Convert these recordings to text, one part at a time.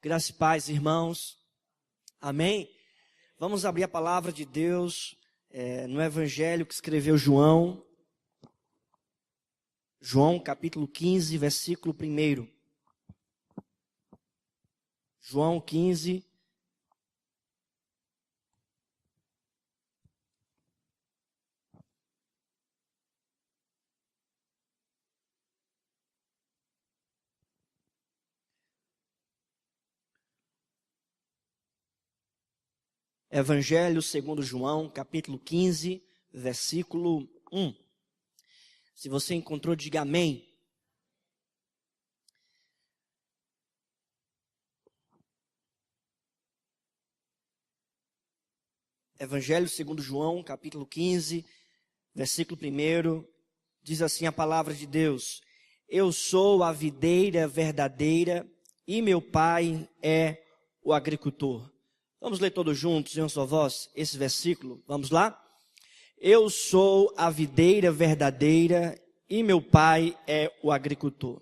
Graça e paz, irmãos. Amém? Vamos abrir a palavra de Deus no Evangelho que escreveu João. João, capítulo 15, versículo 1. João 15. Evangelho segundo João, capítulo 15, versículo 1. Se você encontrou, diga amém. Evangelho segundo João, capítulo 15, versículo 1, diz assim a palavra de Deus: Eu sou a videira verdadeira e meu pai é o agricultor. Vamos ler todos juntos em uma só voz esse versículo? Vamos lá? Eu sou a videira verdadeira e meu pai é o agricultor.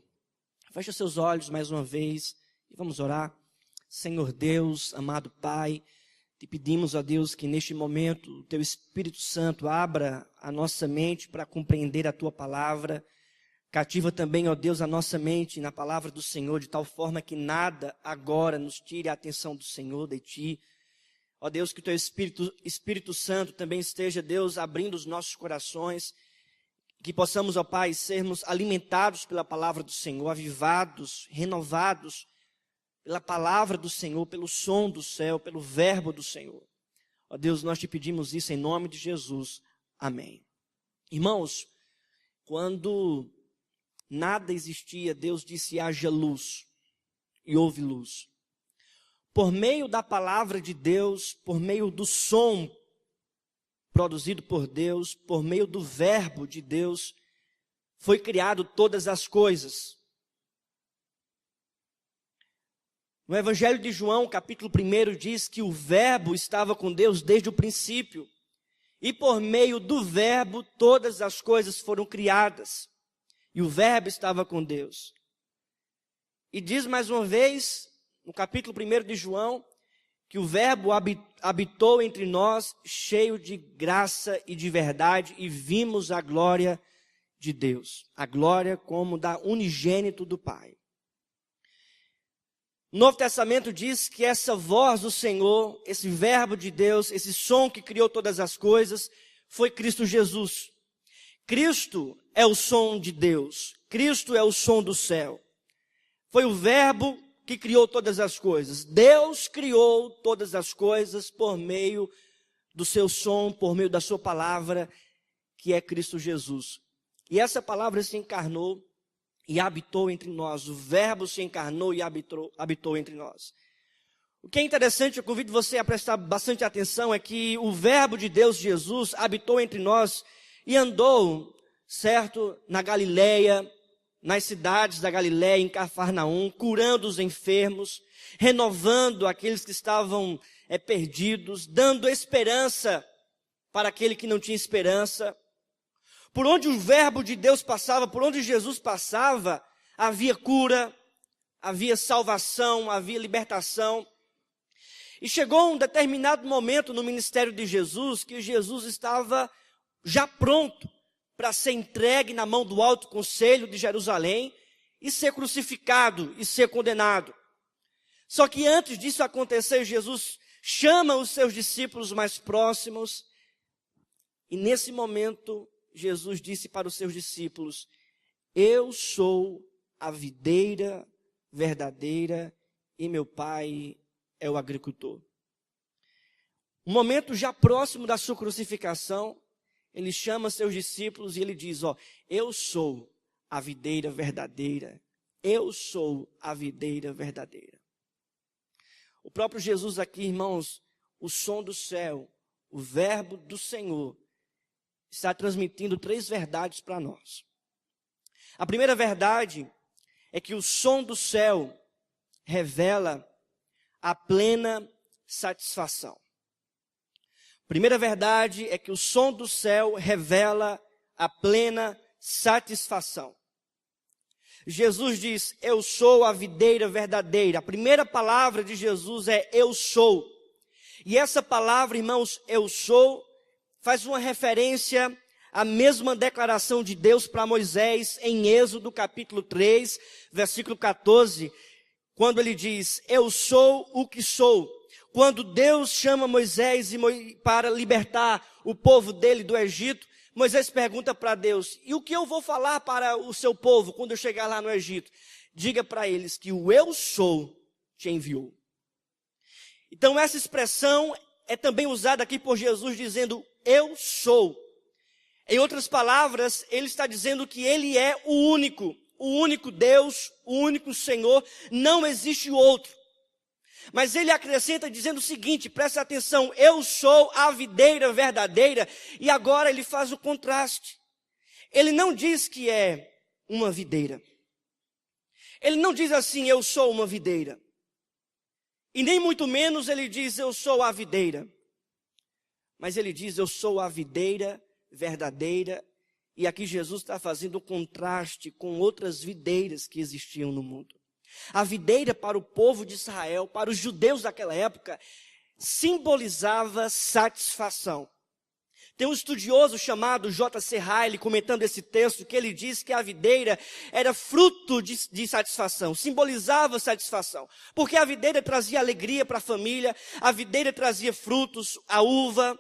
Feche seus olhos mais uma vez e vamos orar. Senhor Deus, amado Pai, te pedimos, ó Deus, que neste momento o Teu Espírito Santo abra a nossa mente para compreender a Tua palavra. Cativa também, ó Deus, a nossa mente na palavra do Senhor, de tal forma que nada agora nos tire a atenção do Senhor, de Ti. Ó Deus, que o Teu Espírito Santo também esteja, Deus, abrindo os nossos corações, que possamos, ó Pai, sermos alimentados pela palavra do Senhor, avivados, renovados pela palavra do Senhor, pelo som do céu, pelo verbo do Senhor. Ó Deus, nós te pedimos isso em nome de Jesus. Amém. Irmãos, quando nada existia, Deus disse: haja luz, e houve luz. Por meio da palavra de Deus, por meio do som produzido por Deus, por meio do verbo de Deus, foi criado todas as coisas. No Evangelho de João, capítulo 1, diz que o verbo estava com Deus desde o princípio. E por meio do verbo, todas as coisas foram criadas. E o verbo estava com Deus. E diz mais uma vez, no capítulo 1 de João, que o verbo habitou entre nós, cheio de graça e de verdade, e vimos a glória de Deus. A glória como da unigênito do Pai. O Novo Testamento diz que essa voz do Senhor, esse verbo de Deus, esse som que criou todas as coisas, foi Cristo Jesus. Cristo é o som de Deus. Cristo é o som do céu. Foi o verbo que criou todas as coisas. Deus criou todas as coisas por meio do seu som, por meio da sua palavra, que é Cristo Jesus. E essa palavra se encarnou e habitou entre nós. O verbo se encarnou e habitou entre nós. O que é interessante, eu convido você a prestar bastante atenção, é que o verbo de Deus, Jesus, habitou entre nós e andou, certo, na Galileia, nas cidades da Galileia, em Cafarnaum, curando os enfermos, renovando aqueles que estavam perdidos, dando esperança para aquele que não tinha esperança. Por onde o verbo de Deus passava, por onde Jesus passava, havia cura, havia salvação, havia libertação. E chegou um determinado momento no ministério de Jesus, que Jesus estava já pronto para ser entregue na mão do alto conselho de Jerusalém e ser crucificado e ser condenado. Só que antes disso acontecer, Jesus chama os seus discípulos mais próximos e nesse momento Jesus disse para os seus discípulos: eu sou a videira verdadeira e meu pai é o agricultor. Um momento já próximo da sua crucificação, ele chama seus discípulos e ele diz: eu sou a videira verdadeira. Eu sou a videira verdadeira. O próprio Jesus aqui, irmãos, o som do céu, o verbo do Senhor, está transmitindo 3 verdades para nós. A primeira verdade é que o som do céu revela a plena satisfação. A primeira verdade é que o som do céu revela a plena satisfação. Jesus diz, eu sou a videira verdadeira. A primeira palavra de Jesus é eu sou. E essa palavra, irmãos, eu sou, faz uma referência à mesma declaração de Deus para Moisés em Êxodo capítulo 3, versículo 14, quando ele diz, eu sou o que sou. Quando Deus chama Moisés para libertar o povo dele do Egito, Moisés pergunta para Deus, e o que eu vou falar para o seu povo quando eu chegar lá no Egito? Diga para eles que o eu sou te enviou. Então essa expressão é também usada aqui por Jesus dizendo, eu sou. Em outras palavras, ele está dizendo que ele é o único Deus, o único Senhor, não existe outro. Mas ele acrescenta dizendo o seguinte, presta atenção, eu sou a videira verdadeira, e agora ele faz o contraste. Ele não diz que é uma videira. Ele não diz assim, eu sou uma videira. E nem muito menos ele diz, eu sou a videira. Mas ele diz, eu sou a videira verdadeira. E aqui Jesus está fazendo um contraste com outras videiras que existiam no mundo. A videira para o povo de Israel, para os judeus daquela época, simbolizava satisfação. Tem um estudioso chamado J.C. Ryle comentando esse texto, que ele diz que a videira era fruto de satisfação, simbolizava satisfação. Porque a videira trazia alegria para a família, a videira trazia frutos, a uva,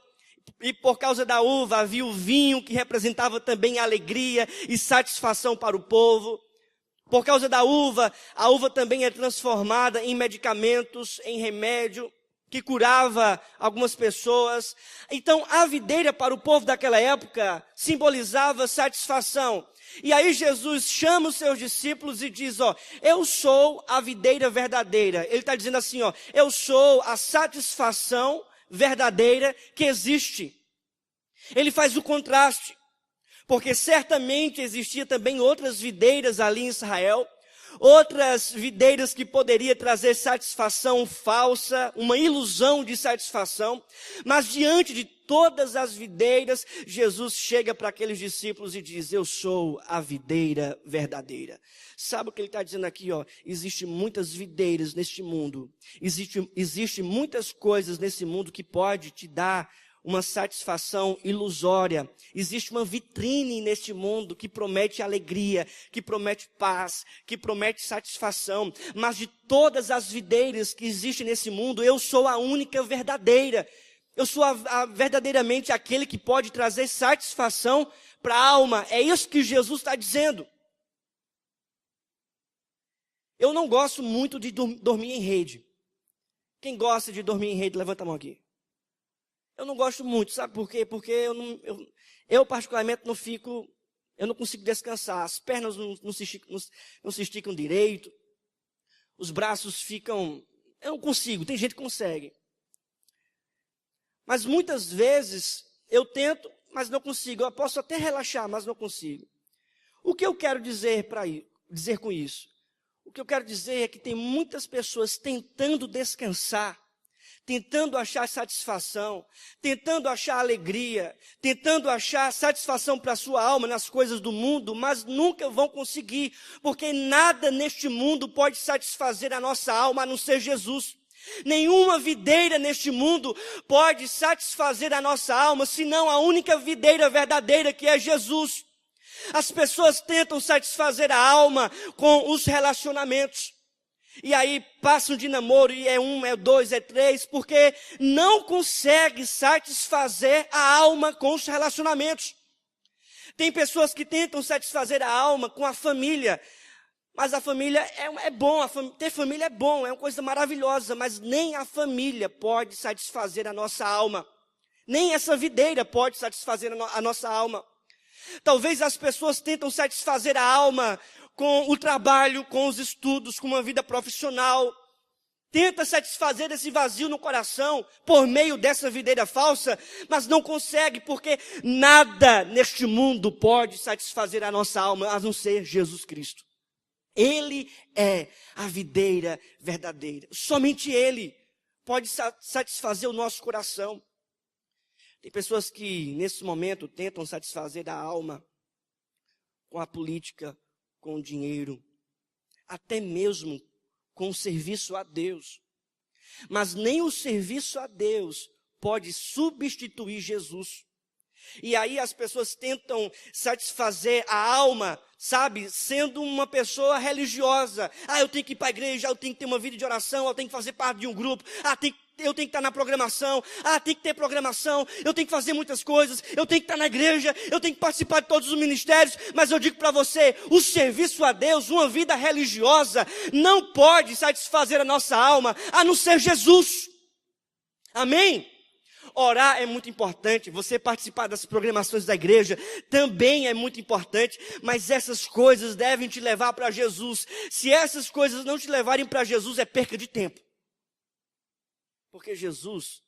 e por causa da uva havia o vinho que representava também alegria e satisfação para o povo. Por causa da uva, a uva também é transformada em medicamentos, em remédio, que curava algumas pessoas. Então, a videira para o povo daquela época simbolizava satisfação. E aí Jesus chama os seus discípulos e diz, eu sou a videira verdadeira. Ele está dizendo assim, eu sou a satisfação verdadeira que existe. Ele faz o contraste. Porque certamente existia também outras videiras ali em Israel, outras videiras que poderiam trazer satisfação falsa, uma ilusão de satisfação, mas diante de todas as videiras, Jesus chega para aqueles discípulos e diz, eu sou a videira verdadeira. Sabe o que ele está dizendo aqui? Existem muitas videiras neste mundo, existe muitas coisas nesse mundo que pode te dar uma satisfação ilusória. Existe uma vitrine neste mundo que promete alegria, que promete paz, que promete satisfação. Mas de todas as videiras que existem nesse mundo, eu sou a única verdadeira. Eu sou verdadeiramente aquele que pode trazer satisfação para a alma. É isso que Jesus está dizendo. Eu não gosto muito de dormir em rede. Quem gosta de dormir em rede, levanta a mão aqui. Eu não gosto muito, sabe por quê? Porque eu particularmente eu não consigo descansar. As pernas não se esticam direito. Os braços ficam, eu não consigo, tem gente que consegue. Mas muitas vezes eu tento, mas não consigo. Eu posso até relaxar, mas não consigo. O que eu quero dizer com isso? O que eu quero dizer é que tem muitas pessoas tentando descansar, tentando achar satisfação, tentando achar alegria, tentando achar satisfação para a sua alma nas coisas do mundo, mas nunca vão conseguir, porque nada neste mundo pode satisfazer a nossa alma a não ser Jesus. Nenhuma videira neste mundo pode satisfazer a nossa alma, senão a única videira verdadeira, que é Jesus. As pessoas tentam satisfazer a alma com os relacionamentos. E aí passam de namoro e é 1, é 2, é 3, porque não consegue satisfazer a alma com os relacionamentos. Tem pessoas que tentam satisfazer a alma com a família, mas a família é bom, ter família é bom, é uma coisa maravilhosa, mas nem a família pode satisfazer a nossa alma. Nem essa videira pode satisfazer a nossa alma. Talvez as pessoas tentam satisfazer a alma com o trabalho, com os estudos, com uma vida profissional. Tenta satisfazer esse vazio no coração por meio dessa videira falsa, mas não consegue, porque nada neste mundo pode satisfazer a nossa alma, a não ser Jesus Cristo. Ele é a videira verdadeira. Somente Ele pode satisfazer o nosso coração. Tem pessoas que, nesse momento, tentam satisfazer a alma com a política, com o dinheiro, até mesmo com o serviço a Deus. Mas nem o serviço a Deus pode substituir Jesus. E aí as pessoas tentam satisfazer a alma, sabe, sendo uma pessoa religiosa. Eu tenho que ir para a igreja, eu tenho que ter uma vida de oração, eu tenho que fazer parte de um grupo, eu tenho que estar na programação, tem que ter programação, eu tenho que fazer muitas coisas, eu tenho que estar na igreja, eu tenho que participar de todos os ministérios. Mas eu digo para você, o serviço a Deus, uma vida religiosa, não pode satisfazer a nossa alma, a não ser Jesus. Amém? Orar é muito importante, você participar das programações da igreja também é muito importante, mas essas coisas devem te levar para Jesus. Se essas coisas não te levarem para Jesus, é perca de tempo. Porque Jesus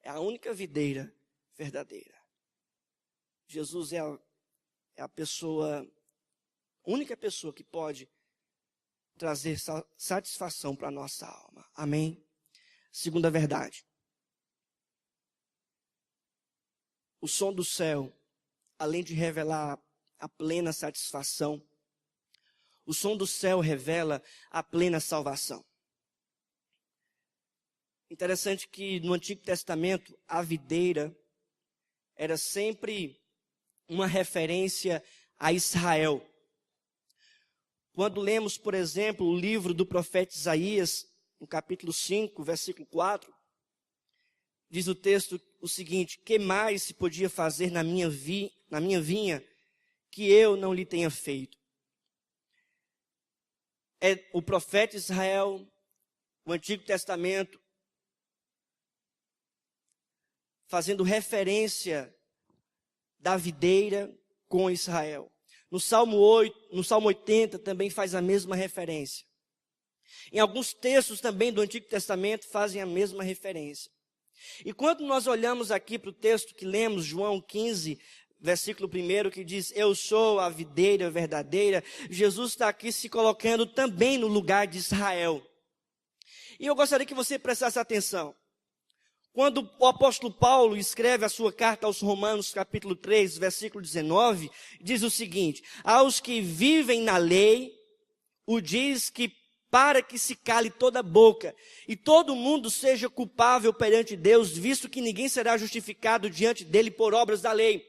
é a única videira verdadeira. Jesus é a única pessoa que pode trazer satisfação para a nossa alma. Amém? Segunda verdade. O som do céu, além de revelar a plena satisfação, o som do céu revela a plena salvação. Interessante que no Antigo Testamento, a videira era sempre uma referência a Israel. Quando lemos, por exemplo, o livro do profeta Isaías, no capítulo 5, versículo 4, diz o texto o seguinte: que mais se podia fazer na minha vinha que eu não lhe tenha feito? É o profeta Israel, o Antigo Testamento, fazendo referência da videira com Israel. No Salmo 80 também faz a mesma referência. Em alguns textos também do Antigo Testamento fazem a mesma referência. E quando nós olhamos aqui para o texto que lemos, João 15, versículo 1, que diz: eu sou a videira verdadeira, Jesus está aqui se colocando também no lugar de Israel. E eu gostaria que você prestasse atenção. Quando o apóstolo Paulo escreve a sua carta aos Romanos, capítulo 3, versículo 19, diz o seguinte: aos que vivem na lei, o diz que para que se cale toda a boca, e todo mundo seja culpável perante Deus, visto que ninguém será justificado diante dele por obras da lei.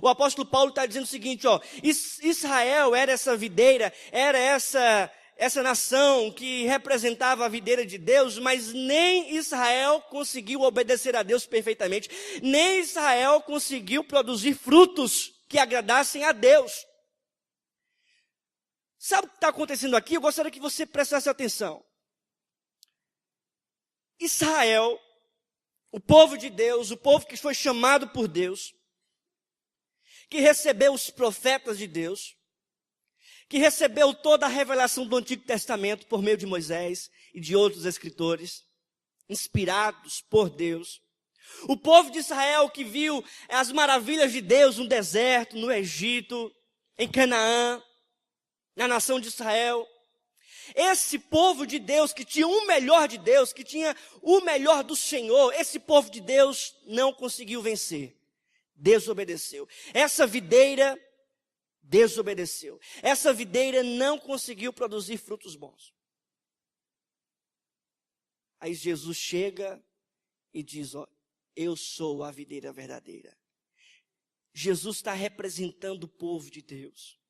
O apóstolo Paulo está dizendo o seguinte, Israel era essa videira, era essa nação que representava a videira de Deus, mas nem Israel conseguiu obedecer a Deus perfeitamente, nem Israel conseguiu produzir frutos que agradassem a Deus. Sabe o que está acontecendo aqui? Eu gostaria que você prestasse atenção. Israel, o povo de Deus, o povo que foi chamado por Deus, que recebeu os profetas de Deus, que recebeu toda a revelação do Antigo Testamento por meio de Moisés e de outros escritores, inspirados por Deus. O povo de Israel que viu as maravilhas de Deus no deserto, no Egito, em Canaã, na nação de Israel. Esse povo de Deus que tinha o melhor de Deus, que tinha o melhor do Senhor, esse povo de Deus não conseguiu vencer, desobedeceu. Essa videira desobedeceu. Essa videira não conseguiu produzir frutos bons. Aí Jesus chega e diz, eu sou a videira verdadeira. Jesus está representando o povo de Deus.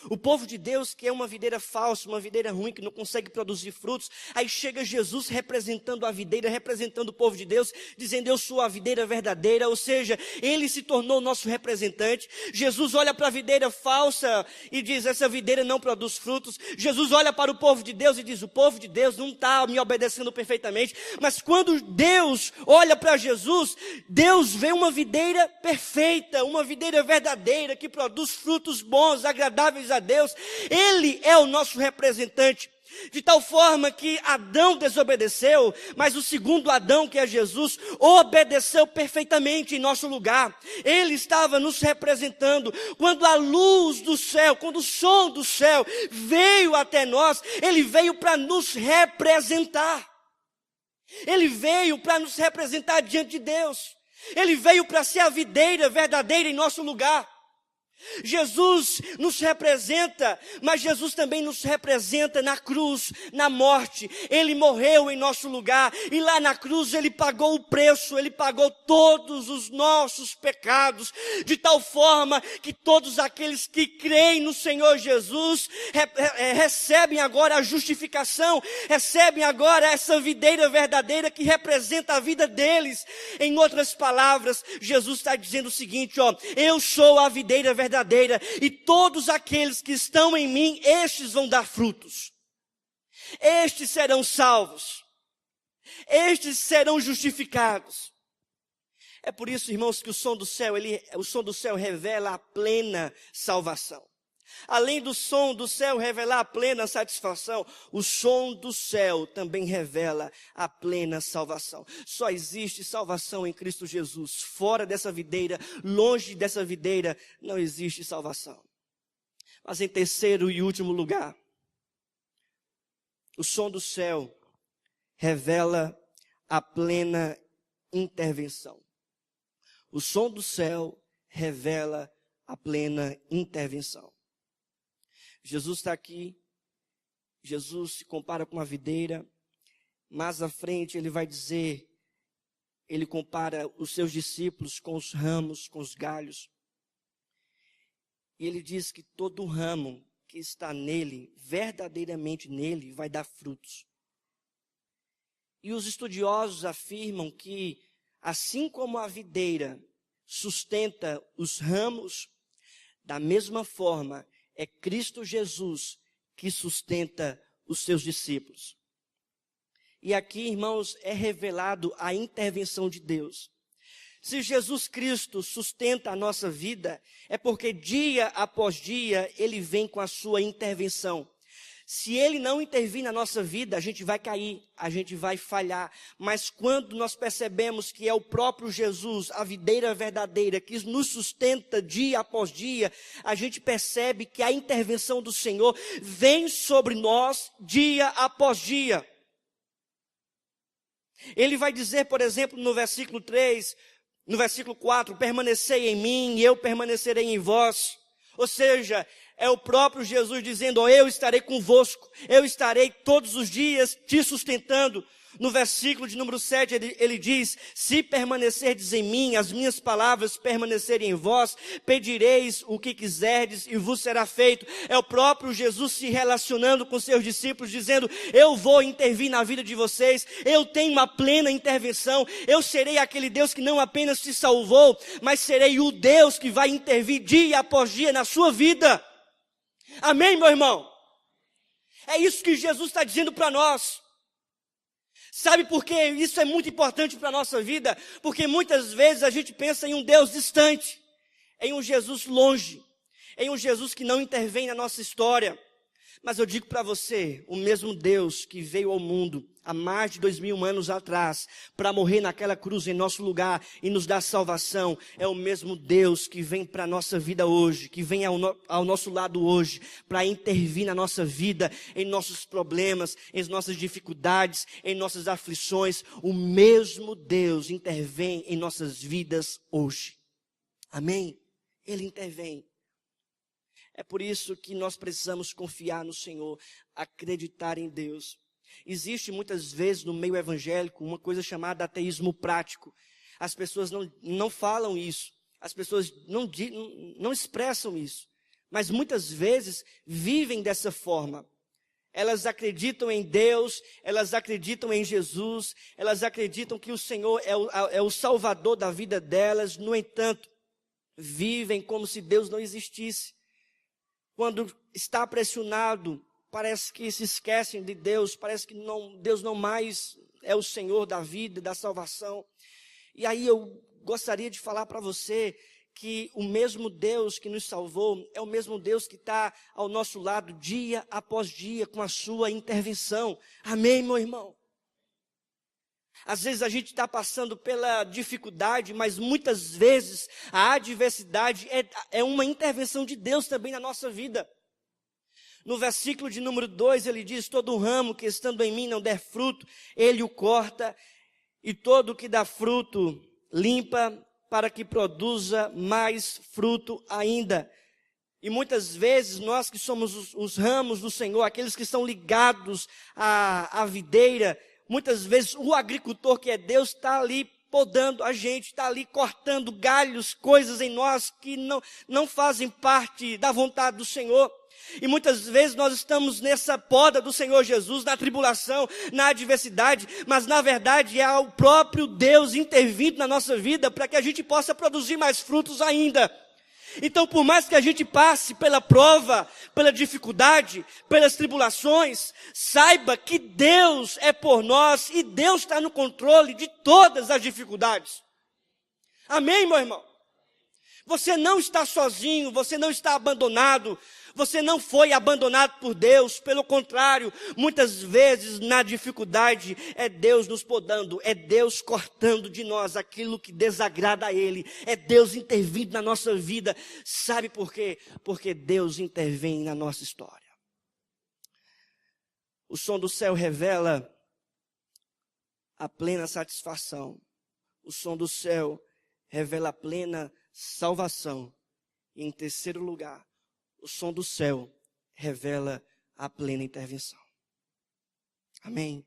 O povo de Deus que é uma videira falsa, uma videira ruim, que não consegue produzir frutos. Aí chega Jesus representando a videira, representando o povo de Deus, dizendo, eu sou a videira verdadeira. Ou seja, ele se tornou nosso representante. Jesus olha para a videira falsa e diz, essa videira não produz frutos. Jesus olha para o povo de Deus e diz, o povo de Deus não está me obedecendo perfeitamente. Mas quando Deus olha para Jesus, Deus vê uma videira perfeita, uma videira verdadeira, que produz frutos bons, agradáveis a Deus. Ele é o nosso representante, de tal forma que Adão desobedeceu, mas o segundo Adão, que é Jesus, obedeceu perfeitamente em nosso lugar. Ele estava nos representando. Quando a luz do céu, quando o som do céu veio até nós, ele veio para nos representar. Ele veio para nos representar diante de Deus. Ele veio para ser a videira verdadeira em nosso lugar. Jesus nos representa, mas Jesus também nos representa na cruz, na morte. Ele morreu em nosso lugar e lá na cruz Ele pagou o preço, Ele pagou todos os nossos pecados, de tal forma que todos aqueles que creem no Senhor Jesus recebem agora a justificação, recebem agora essa videira verdadeira que representa a vida deles. Em outras palavras, Jesus está dizendo o seguinte, eu sou a videira verdadeira e todos aqueles que estão em mim, estes vão dar frutos. Estes serão salvos. Estes serão justificados. É por isso, irmãos, que o som do céu revela a plena salvação. Além do som do céu revelar a plena satisfação, o som do céu também revela a plena salvação. Só existe salvação em Cristo Jesus. Fora dessa videira, longe dessa videira, não existe salvação. Mas em terceiro e último lugar, o som do céu revela a plena intervenção. O som do céu revela a plena intervenção. Jesus está aqui, Jesus se compara com uma videira, mais à frente ele vai dizer, ele compara os seus discípulos com os ramos, com os galhos. E ele diz que todo ramo que está nele, verdadeiramente nele, vai dar frutos. E os estudiosos afirmam que, assim como a videira sustenta os ramos, da mesma forma, é Cristo Jesus que sustenta os seus discípulos. E aqui, irmãos, é revelado a intervenção de Deus. Se Jesus Cristo sustenta a nossa vida, é porque dia após dia Ele vem com a sua intervenção. Se Ele não intervir na nossa vida, a gente vai cair, a gente vai falhar. Mas quando nós percebemos que é o próprio Jesus, a videira verdadeira, que nos sustenta dia após dia, a gente percebe que a intervenção do Senhor vem sobre nós dia após dia. Ele vai dizer, por exemplo, no versículo 3, no versículo 4, permanecei em mim e eu permanecerei em vós. Ou seja, é o próprio Jesus dizendo, eu estarei convosco, eu estarei todos os dias te sustentando. No versículo de número 7, ele diz, se permanecerdes em mim, as minhas palavras permanecerem em vós, pedireis o que quiserdes e vos será feito. É o próprio Jesus se relacionando com seus discípulos, dizendo, eu vou intervir na vida de vocês, eu tenho uma plena intervenção, eu serei aquele Deus que não apenas te salvou, mas serei o Deus que vai intervir dia após dia na sua vida. Amém, meu irmão? É isso que Jesus está dizendo para nós. Sabe por que isso é muito importante para a nossa vida? Porque muitas vezes a gente pensa em um Deus distante, em um Jesus longe, em um Jesus que não intervém na nossa história. Mas eu digo para você, o mesmo Deus que veio ao mundo há mais de 2000 anos atrás, para morrer naquela cruz em nosso lugar e nos dar salvação, é o mesmo Deus que vem para a nossa vida hoje, que vem ao nosso lado hoje, para intervir na nossa vida, em nossos problemas, em nossas dificuldades, em nossas aflições. O mesmo Deus intervém em nossas vidas hoje. Amém? Ele intervém. É por isso que nós precisamos confiar no Senhor, acreditar em Deus. Existe muitas vezes no meio evangélico uma coisa chamada ateísmo prático. As pessoas não falam isso, as pessoas não expressam isso, mas muitas vezes vivem dessa forma. Elas acreditam em Deus, elas acreditam em Jesus, elas acreditam que o Senhor é o Salvador da vida delas, no entanto, vivem como se Deus não existisse. Quando está pressionado, parece que se esquecem de Deus, parece que Deus não mais é o Senhor da vida, da salvação. E aí eu gostaria de falar para você que o mesmo Deus que nos salvou é o mesmo Deus que está ao nosso lado dia após dia com a sua intervenção. Amém, meu irmão? Às vezes a gente está passando pela dificuldade, mas muitas vezes a adversidade é uma intervenção de Deus também na nossa vida. No versículo de número 2 ele diz, todo ramo que estando em mim não der fruto, ele o corta, e todo que dá fruto limpa, para que produza mais fruto ainda. E muitas vezes nós que somos os ramos do Senhor, aqueles que estão ligados à videira, muitas vezes o agricultor que é Deus está ali podando a gente, está ali cortando galhos, coisas em nós que não fazem parte da vontade do Senhor. E muitas vezes nós estamos nessa poda do Senhor Jesus, na tribulação, na adversidade, mas na verdade é o próprio Deus intervindo na nossa vida para que a gente possa produzir mais frutos ainda. Então, por mais que a gente passe pela prova, pela dificuldade, pelas tribulações, saiba que Deus é por nós e Deus está no controle de todas as dificuldades. Amém, meu irmão? Você não está sozinho, você não está abandonado, você não foi abandonado por Deus, pelo contrário, muitas vezes na dificuldade é Deus nos podando, é Deus cortando de nós aquilo que desagrada a Ele, é Deus intervindo na nossa vida. Sabe por quê? Porque Deus intervém na nossa história. O som do céu revela a plena satisfação. O som do céu revela a plena salvação. E em terceiro lugar, o som do céu revela a plena intervenção. Amém.